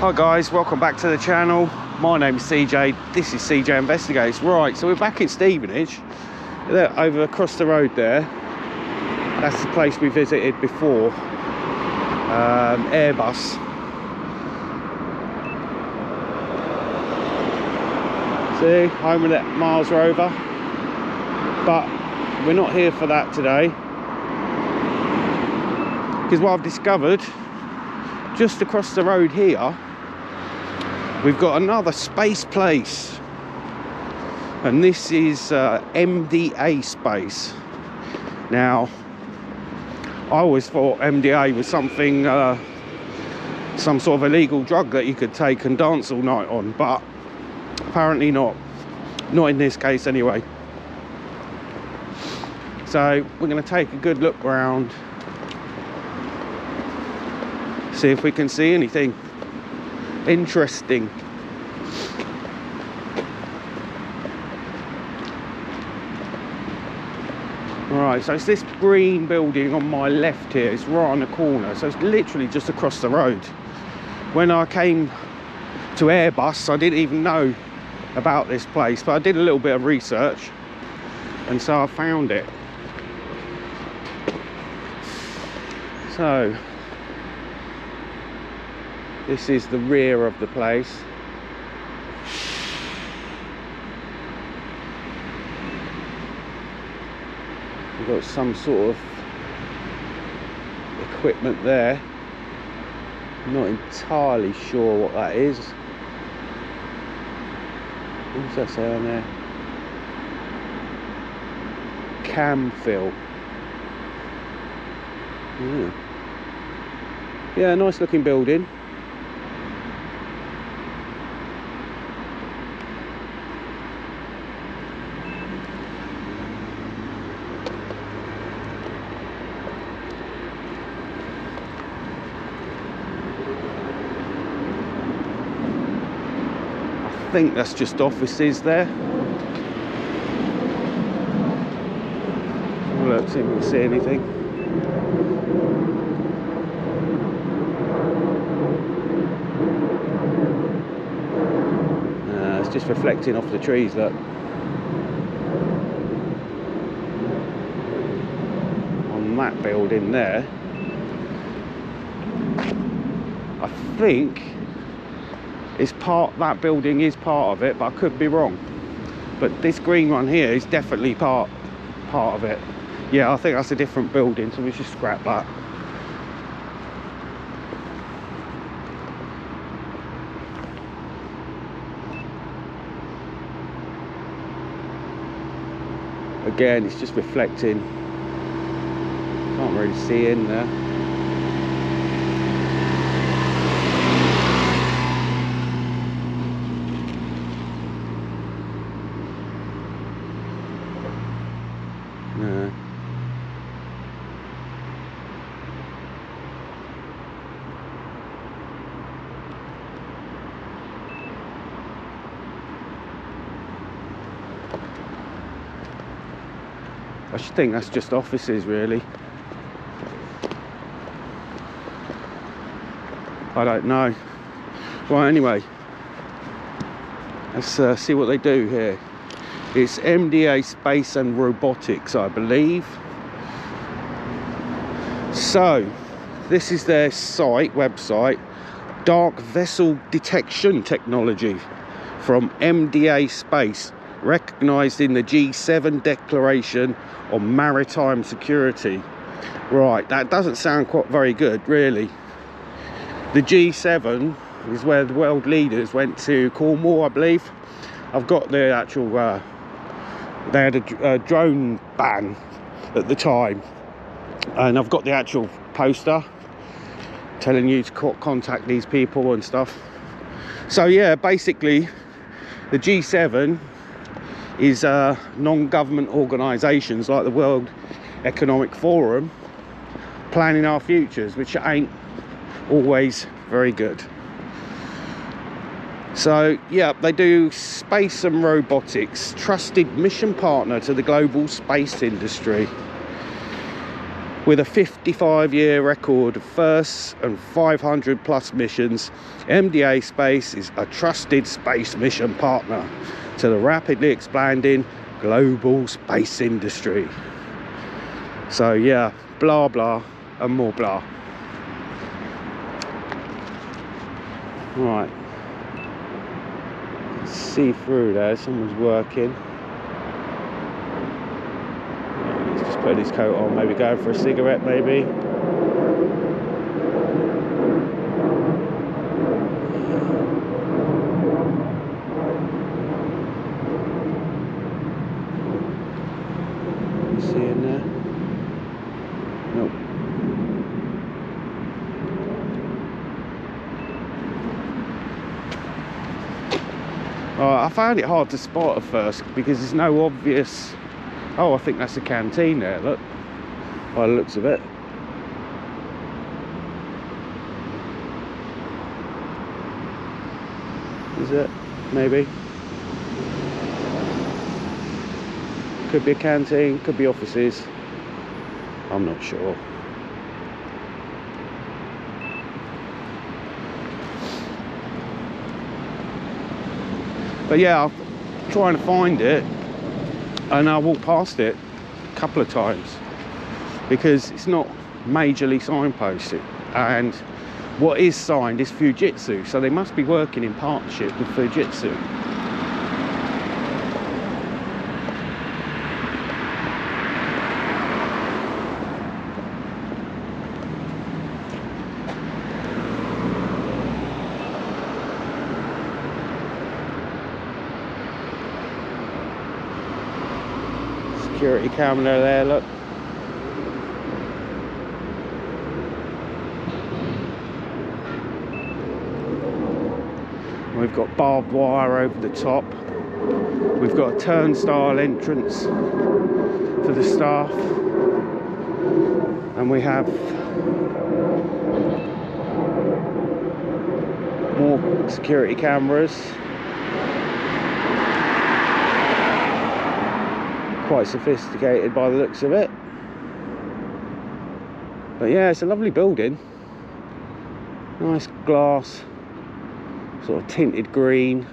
Hi guys, welcome back to the channel. My name's CJ, this is CJ Investigates. Right, so we're back in Stevenage. There, over across the road there, that's the place we visited before. Airbus. See, home of that Mars rover. But we're not here for that today. Because what I've discovered, just across the road here, we've got another space place, and this is MDA Space. Now, I always thought MDA was something, some sort of illegal drug that you could take and dance all night on, but apparently not in this case anyway. So we're going to take a good look round, see if we can see anything interesting. Right, so it's this green building on my left here. It's right on the corner, so it's literally just across the road. When I came to Airbus, I didn't even know about this place, but I did a little bit of research, and so I found it. So this is the rear of the place. We've got some sort of equipment there. I'm not entirely sure what that is. What's that say on there? Cam fill. Yeah, nice looking building. I think that's just offices there. Look, see if we can see anything. It's just reflecting off the trees, look. On that building there, I think that building is part of it, but I could be wrong. But this green one here is definitely part of it. Yeah, I think that's a different building, so we should scrap that. Again, it's just reflecting. Can't really see in there. No. I should think that's just offices, really. I don't know. Well, anyway, let's see what they do here. It's MDA Space and Robotics, I believe. So, this is their website, Dark Vessel Detection Technology from MDA Space, recognised in the G7 Declaration on Maritime Security. Right, that doesn't sound quite very good, really. The G7 is where the world leaders went to Cornwall, I believe. I've got the actual, they had a drone ban at the time, and I've got the actual poster telling you to contact these people and stuff. So yeah, basically the G7 is non-government organisations like the World Economic Forum planning our futures, which ain't always very good. So yeah, they do space and robotics, trusted mission partner to the global space industry. With a 55-year record of firsts and 500+ missions, MDA Space is a trusted space mission partner to the rapidly expanding global space industry. So yeah, blah blah and more blah. Right, see through there, someone's working. He's just putting his coat on, maybe going for a cigarette, maybe. You see in there? Nope. I found it hard to spot at first because there's no obvious... Oh, I think that's a canteen there, look, by the looks of it. Is it? Maybe. Could be a canteen, could be offices. I'm not sure. But yeah, I'm trying to find it, and I walked past it a couple of times because it's not majorly signposted, and what is signed is Fujitsu, so they must be working in partnership with Fujitsu. Security camera there, look. We've got barbed wire over the top. We've got a turnstile entrance for the staff. And we have more security cameras. Quite sophisticated by the looks of it. But yeah, it's a lovely building. Nice glass, sort of tinted green.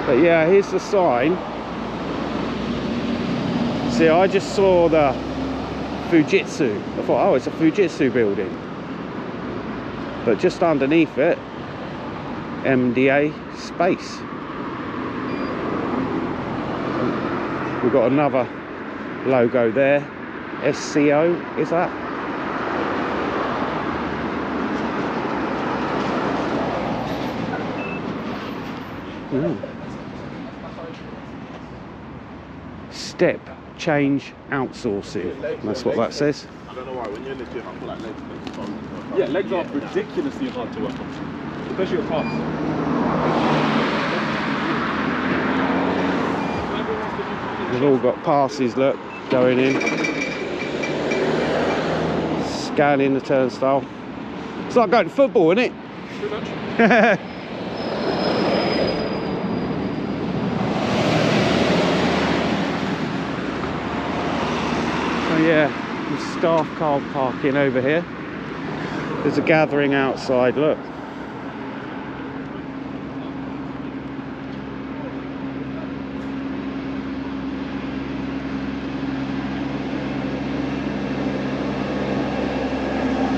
But yeah, here's the sign. See, I just saw the Fujitsu. I thought, oh, it's a Fujitsu building. But just underneath it, MDA Space. We've got another logo there. SCO, is that? Step change outsourcing. That's what that says. I don't know why, when you're in the gym, I feel like legs yeah, legs are ridiculously hard to work on. Especially with pass. They've all got passes, look, going in. Scanning the turnstile. It's like going to football, isn't it? Pretty much. Oh yeah, staff car parking over here. There's a gathering outside, look.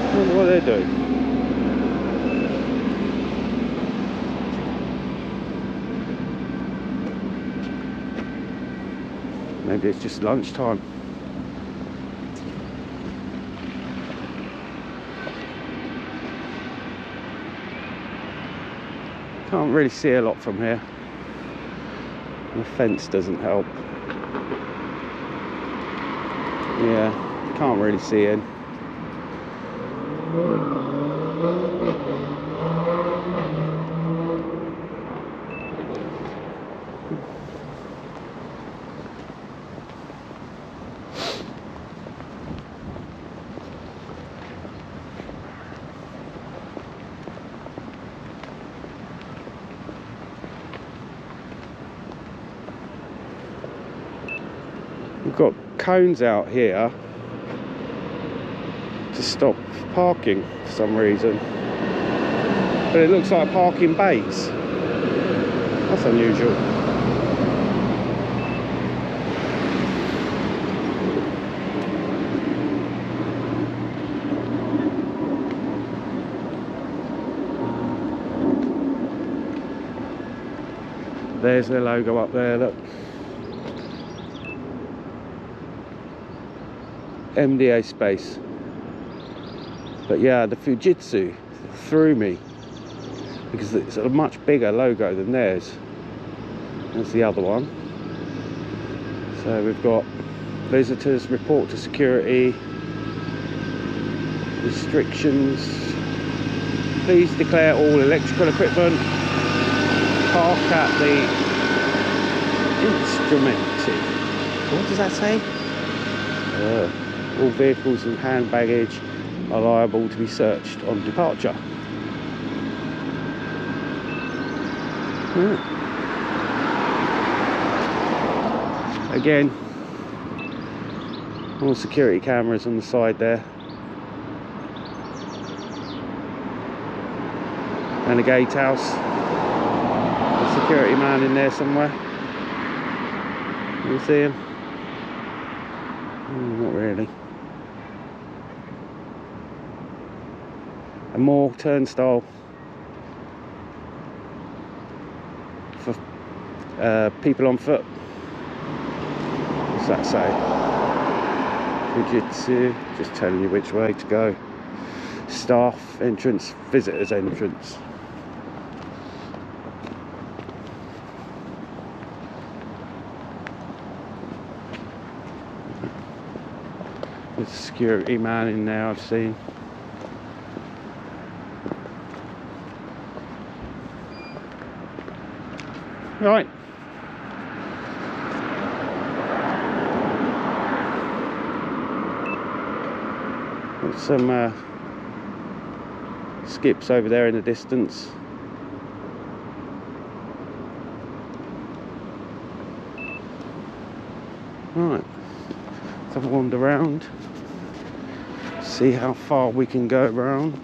I wonder what they're doing. Maybe it's just lunchtime. Can't really see a lot from here. The fence doesn't help. Yeah, can't really see in. got cones out here to stop parking for some reason, but it looks like parking bays. That's unusual. There's their logo up there, look. MDA Space. But yeah, the Fujitsu threw me because it's a much bigger logo than theirs. There's the other one. So we've got visitors, report to security, restrictions. Please declare all electrical equipment. Park at the instrumented. What does that say? All vehicles and hand baggage are liable to be searched on departure. Again, all security cameras on the side there, and a gatehouse. A security man in there somewhere. You see him? Not really. And more turnstile for people on foot. What's that say? Fujitsu, just telling you which way to go. Staff entrance, visitors entrance. There's a security man in there I've seen. Right. There's some skips over there in the distance. Right. Let's have a wander around. See how far we can go around.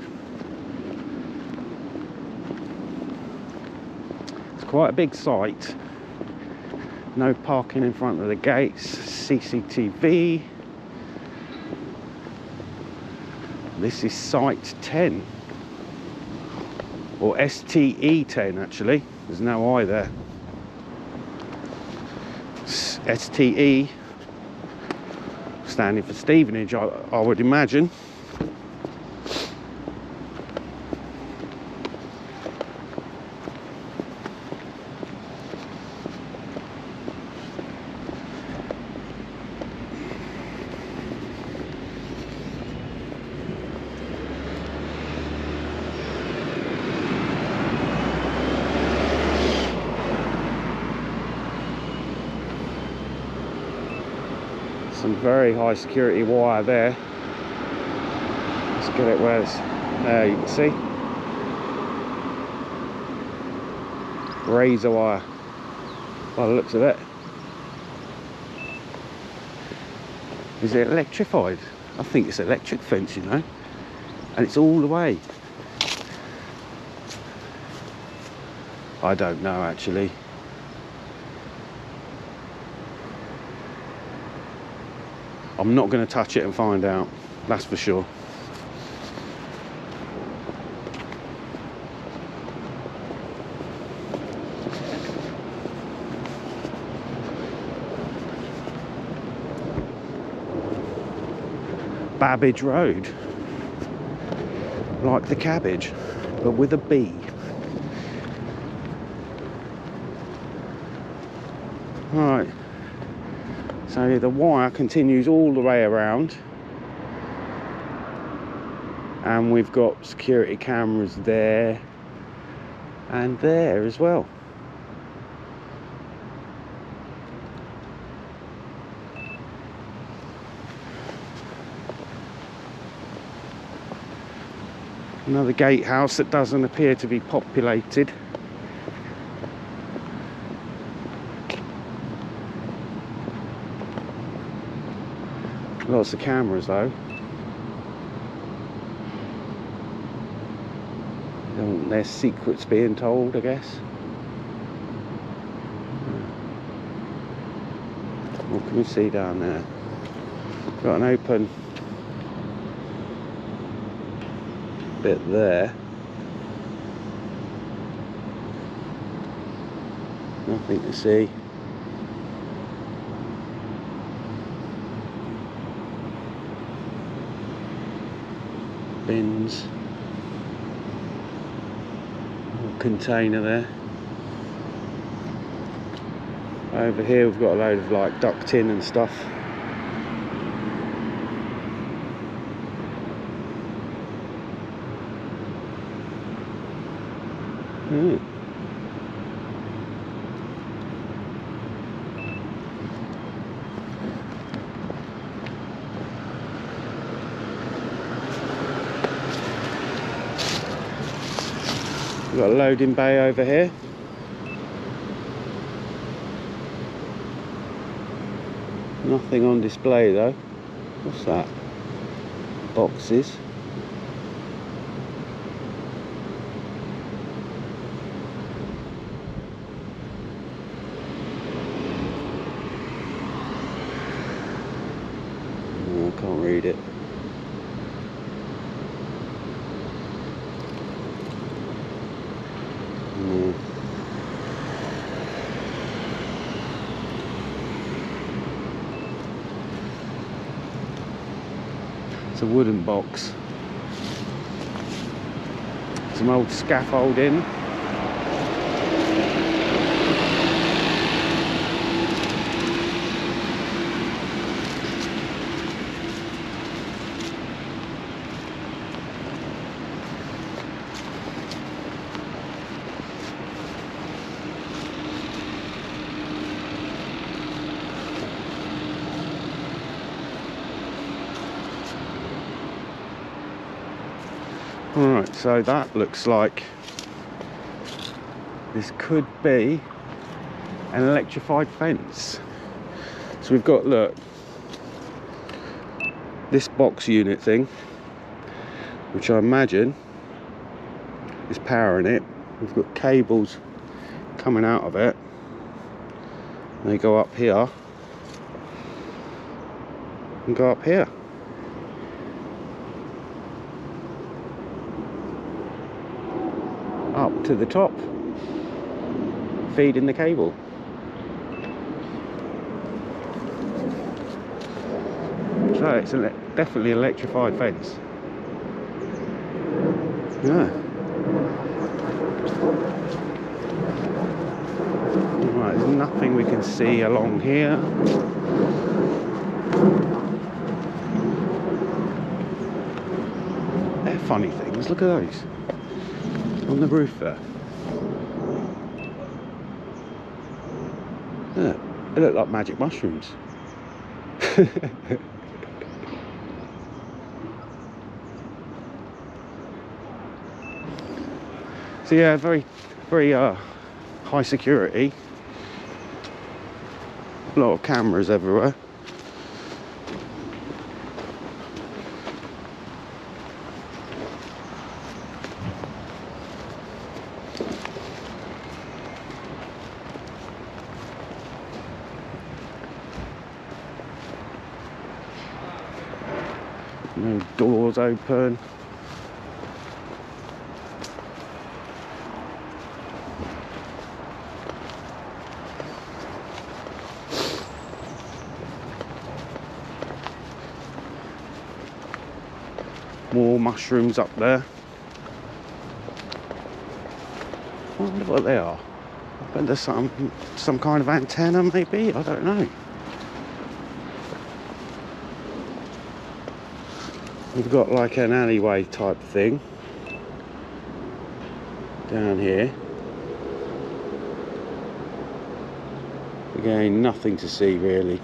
Quite a big site. No parking in front of the gates. CCTV. This is site 10. Or STE 10 actually. There's no I there. STE standing for Stevenage, I would imagine. Some very high security wire there. Let's get it where it's there, you can see. Razor wire by the looks of it. Is it electrified? I think it's electric fence, you know, and it's all the way. I don't know actually. I'm not going to touch it and find out, that's for sure. Babbage Road, like the cabbage, but with a B. Right. So the wire continues all the way around, and we've got security cameras there and there as well. Another gatehouse that doesn't appear to be populated. Lots of cameras though. There's secrets being told, I guess. What can we see down there? Got an open bit there. Nothing to see. Bins. Container there. Over here we've got a load of like ducting and stuff. We've got a loading bay over here. Nothing on display though. What's that? Boxes. Oh, I can't read it. No. It's a wooden box. Some old scaffolding. Alright, so that looks like this could be an electrified fence. So we've got, look, this box unit thing, which I imagine is powering it. We've got cables coming out of it. They go up here and go up here. Up to the top, feeding the cable. So it's definitely an electrified fence. Yeah. Right, there's nothing we can see along here. They're funny things, look at those. On the roof there. Yeah, they look like magic mushrooms. So yeah, very high security. A lot of cameras everywhere. No doors open. More mushrooms up there. I wonder what they are. I bet there's some kind of antenna maybe, I don't know. We've got like an alleyway type thing down here. Again, nothing to see really.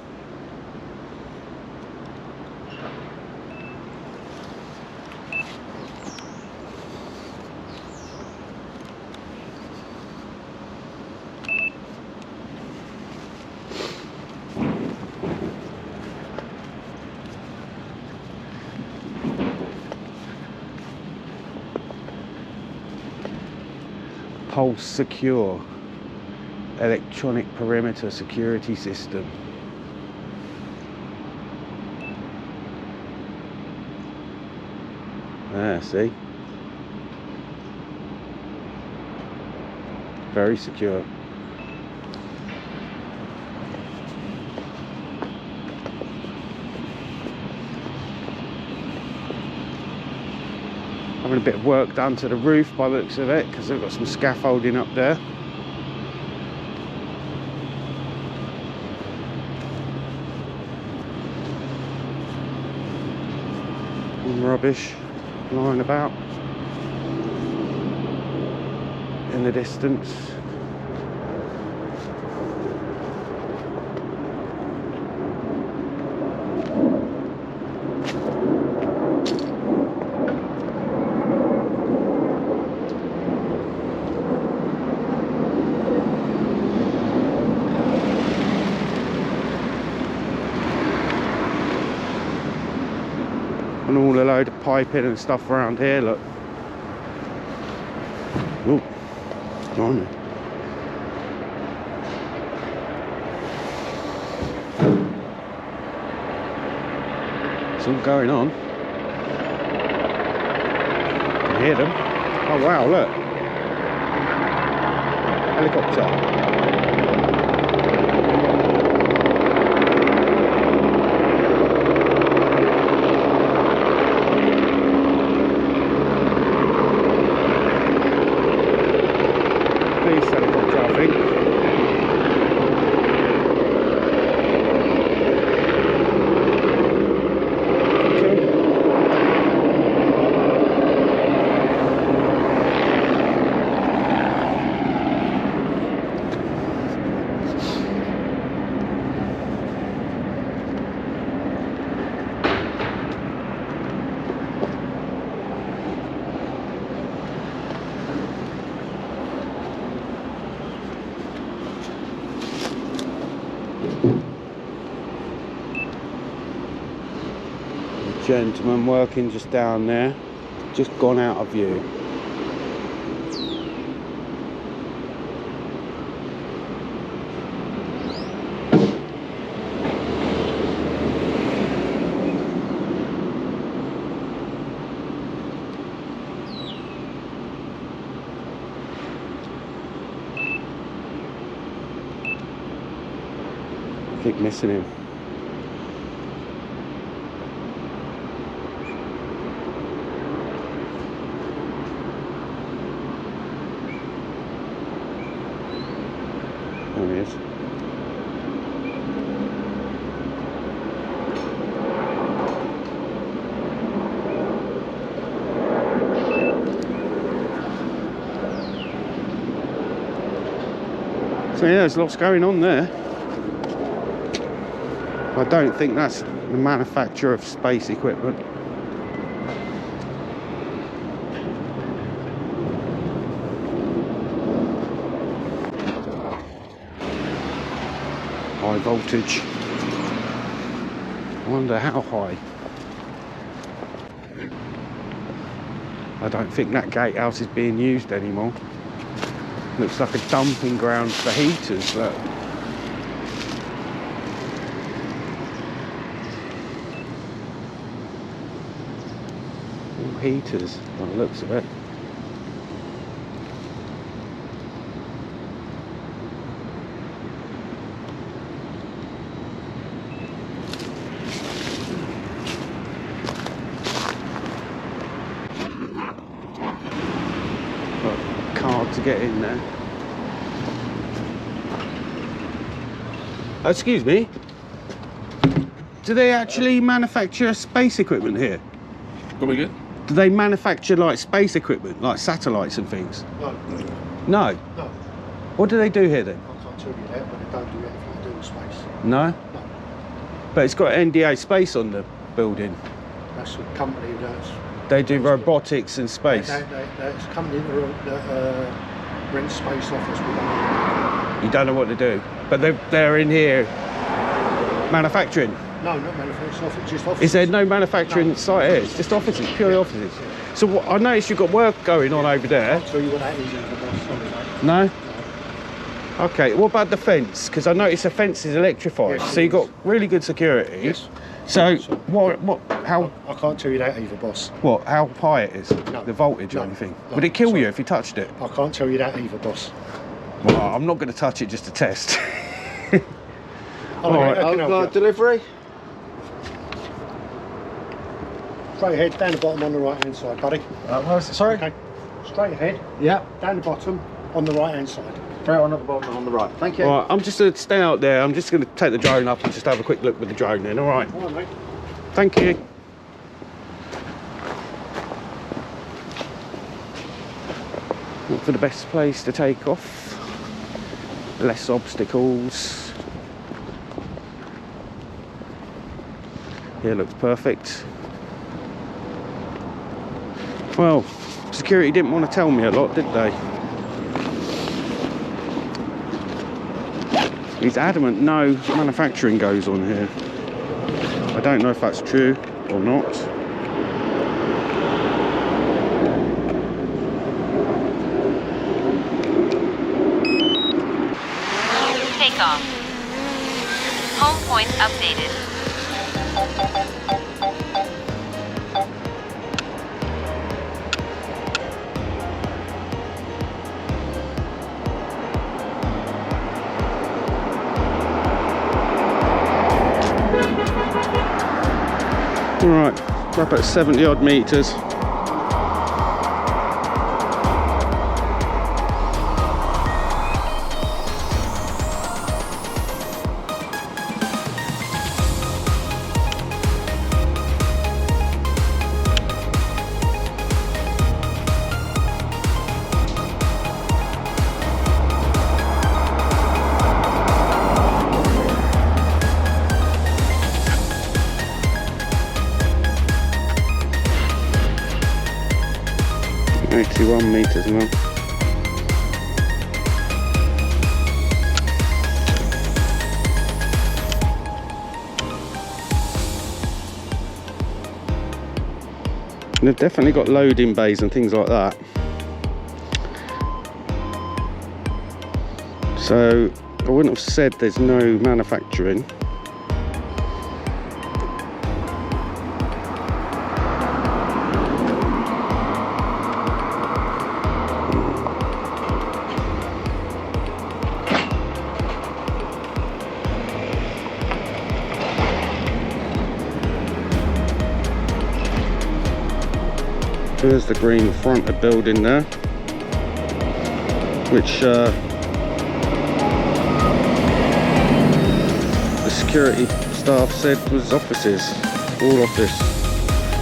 Pulse Secure electronic perimeter security system. Ah, see? Very secure. Having a bit of work done to the roof by the looks of it, because they've got some scaffolding up there. Some rubbish lying about in the distance. And all a load of piping and stuff around here, look. Oh, blimey. It's all going on. Can hear them. Oh wow, look. Helicopter. Helicopter, I think. Gentleman working just down there, just gone out of view. I keep missing him. There he is. So yeah, there's lots going on there. I don't think that's the manufacturer of space equipment. High voltage. I wonder how high. I don't think that gatehouse is being used anymore. Looks like a dumping ground for heaters, look. All heaters by the looks of it. Card to get in there. Excuse me, do they actually manufacture space equipment here? Come again? Do they manufacture like space equipment, like satellites and things? No. No? No. What do they do here then? I can't tell you that, but they don't do anything to do with space. No? No. But it's got NDA Space on the building. That's a company that's... They do robotics and space. That's a company that rents space off us. We don't know. You don't know what to do. But they're in here manufacturing. No, not manufacturing, just offices. Is there no manufacturing site here? It's just offices, purely offices. So what, I noticed you've got work going on over there. I'll tell you what that is, boss. Sorry, mate. No? Okay, what about the fence? Because I noticed the fence is electrified, Yes, so you've got really good security. Yes. So how I can't tell you that either, boss. how high it is? No. The voltage or No. anything? No, Would it kill sorry. you if you touched it? I can't tell you that either, boss. Well, I'm not going to touch it just to test. All right, I can help you. Delivery. Straight ahead, down the bottom on the right-hand side, buddy. Sorry? Okay. Straight ahead, Yeah. down the bottom on the right-hand side. Right on at the bottom on the right. Thank you. All right, I'm just going to stay out there. I'm just going to take the drone up and just have a quick look with the drone then. All right. All right, mate. Thank you. Look for the best place to take off. Less obstacles. Here looks perfect. Well, security didn't want to tell me a lot, did they? He's adamant no manufacturing goes on here. I don't know if that's true or not. Take off. Home point updated. Alright, we're up at 70 odd meters. One meters now. And they've definitely got loading bays and things like that. So I wouldn't have said there's no manufacturing. There's the green front of building there, which the security staff said was offices, all office,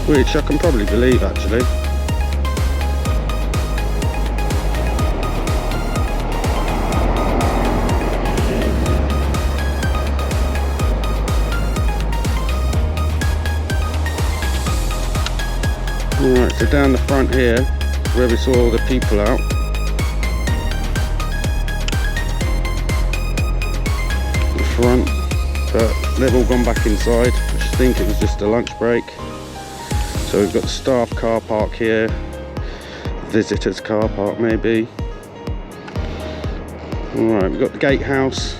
which I can probably believe actually. Alright, so down the front here, where we saw all the people out. The front, but they've all gone back inside. I think it was just a lunch break. So we've got the staff car park here, visitors car park maybe. Alright, we've got the gatehouse.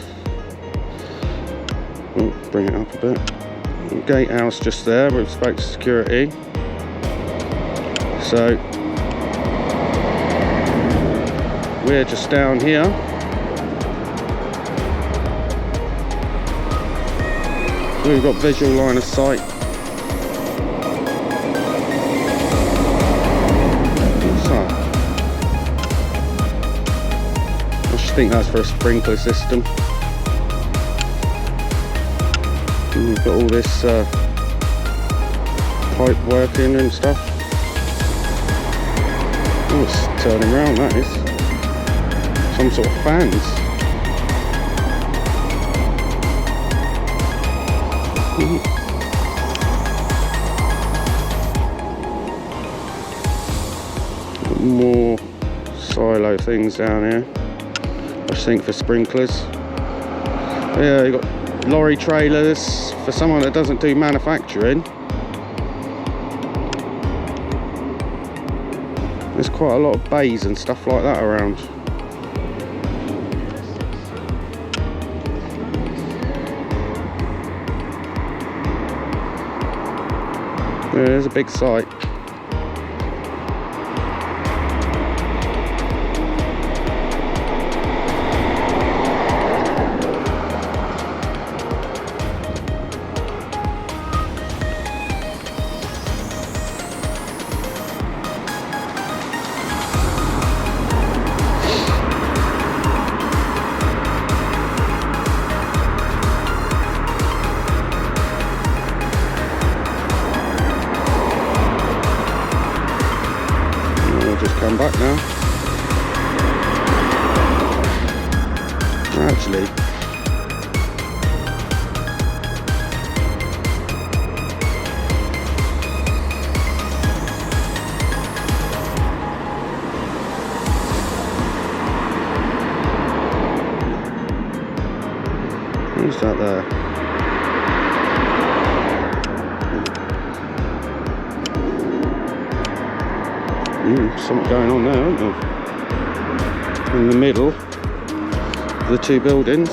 Oh, bring it up a bit. Gatehouse just there, we've spoke to security. So we're just down here. We've got visual line of sight. So I just think that's for a sprinkler system. And we've got all this pipe working and stuff. Oh, it's turning around, that is. Some sort of fans. More silo things down here. I just think for sprinklers. Yeah, you got lorry trailers for someone that doesn't do manufacturing. There's quite a lot of bays and stuff like that around. Yeah, there's a big site. Come back now. Actually, who's that there? Something going on there, isn't there? In the middle of the two buildings.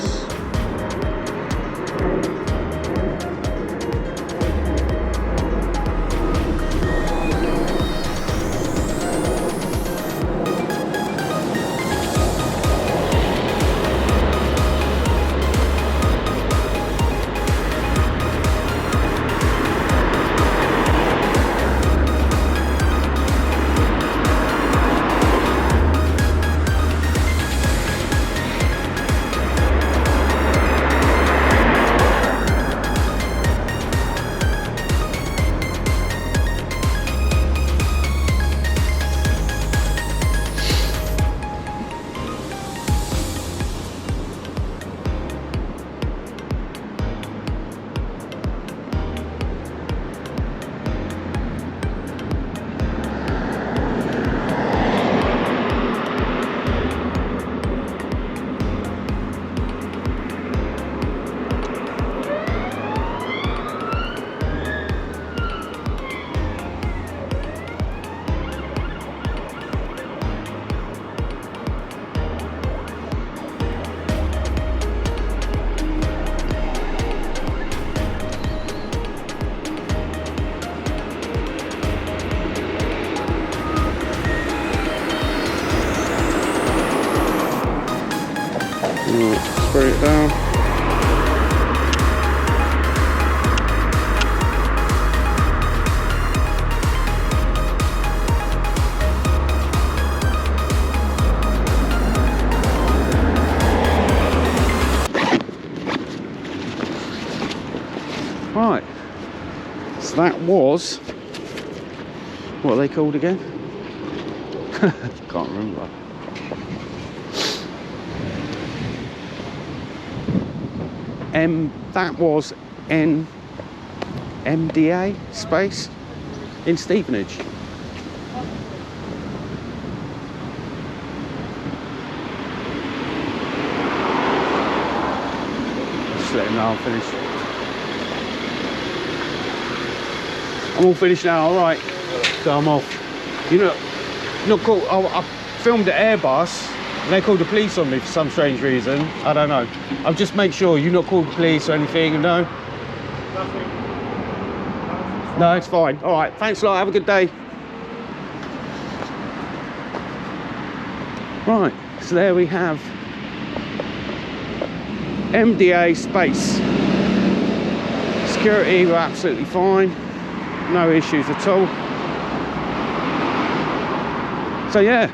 Spray it down. Right, so that was, what are they called again? Can't remember. That was MDA Space in Stevenage. Just let him know I'm finished. I'm all finished now, alright. So I'm off. You know, not cool. I filmed at Airbus. They called the police on me for some strange reason. I don't know. I'll just make sure you're not called the police or anything, no? Nothing. No, it's fine. All right, thanks a lot. Have a good day. Right, so there we have MDA Space. Security were absolutely fine. No issues at all. So yeah.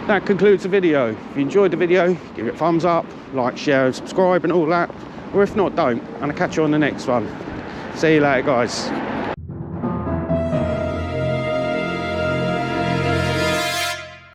That concludes the video. If you enjoyed the video, give it a thumbs up, like, share and subscribe and all that. Or if not, don't. And I'll catch you on the next one. See you later, guys.